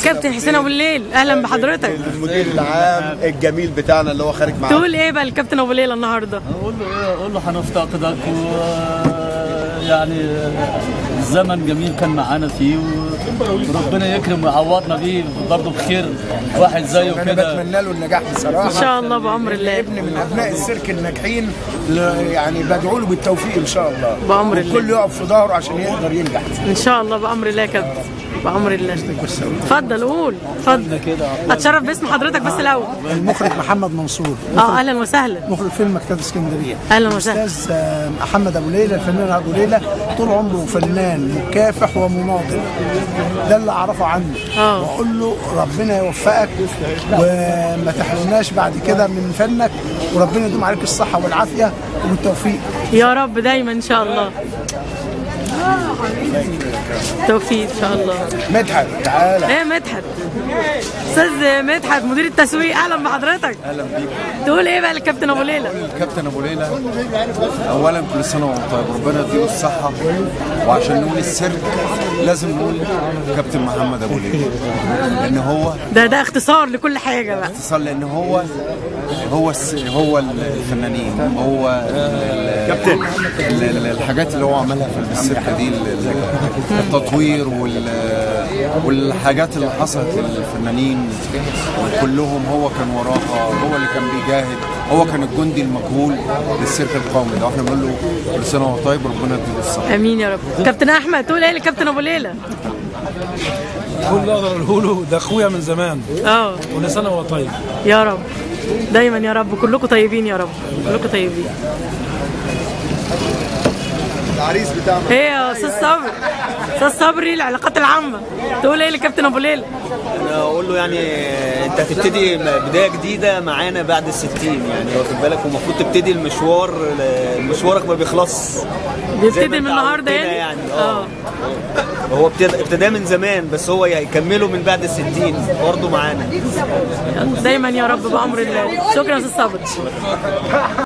كابتن حسين ابو الليل، اهلا بحضرتك. المدير العام الجميل بتاعنا اللي هو خارج معانا. تقول ايه بقى الكابتن ابو الليل النهارده؟ اقول له ايه؟ اقول له هنفتقدك، يعني الزمن جميل كان معانا فيه، وربنا يكرم ويعوضنا بيه برضه بخير واحد زيه كده. انا بتمنى له النجاح بصراحه ان شاء الله بامر الله. ابن من ابناء السيرك الناجحين، يعني بدعو له بالتوفيق ان شاء الله بامر الله. الكل يقف في ظهره عشان يقدر ينجح ان شاء الله بامر الله يا كابتن، بامر الله. اتفضل قول، اتفضل. اتشرف باسم حضرتك بس الاول. المخرج محمد منصور. اهلا وسهلا. مخرج فيلم مكتبة اسكندريه. اهلا وسهلا. الاستاذ محمد ابو ليلى، الفنان ابو ليلى، طول عمره فنان مكافح ومناضل، ده اللي اعرفه عنه. واقول له ربنا يوفقك وما تحرمناش بعد كده من فنك، وربنا يدوم عليك الصحه والعافيه والتوفيق يا رب دايما ان شاء الله. توفيق ان شاء الله. مدحت تعالى. ايه مدحت؟ استاذ مدحت مدير التسويق، اهلا بحضرتك. اهلا بيك. تقول ايه بقى للكابتن ابو ليلى؟ الكابتن ابو ليلى اولا كل سنه وانت طيب، ربنا يديله الصحه، وعشان نقول السيرك لازم نقول كابتن محمد ابو ليلى، لان هو ده اختصار لكل حاجه بقى. اختصار، لان هو الفنانين، هو كابتن الحاجات اللي هو عملها في السيرك دي، التطوير والحاجات اللي حصلت للفنانين كلهم هو كان وراها، هو اللي كان بيجاهد، هو كان الجندي المجهول للسيرك القومي ده، واحنا بنقول له كل سنه وهو طيب، ربنا يديله الصحه. امين يا رب. كابتن احمد تقول ايه للكابتن ابو ليلى؟ كل اللي اقدر اقوله له ده اخويا من زمان. كل سنه وهو طيب يا رب دايما يا رب. كلكم طيبين يا رب، كلكم طيبين. العريس بتاعنا ايه يا استاذ صبري؟ استاذ صبري العلاقات العامه، تقول ايه لكابتن ابو ليلى؟ انا اقول له يعني انت هتبتدي بدايه جديده معانا بعد ال60، يعني واخد بالك، ومفروض تبتدي مشوارك ما بيخلص، بيبتدي من النهارده يعني هو ابتدى من زمان، بس هو هيكمله من بعد ال60 برضه معانا دايما يا رب بامر الله. شكرا يا استاذ صبري.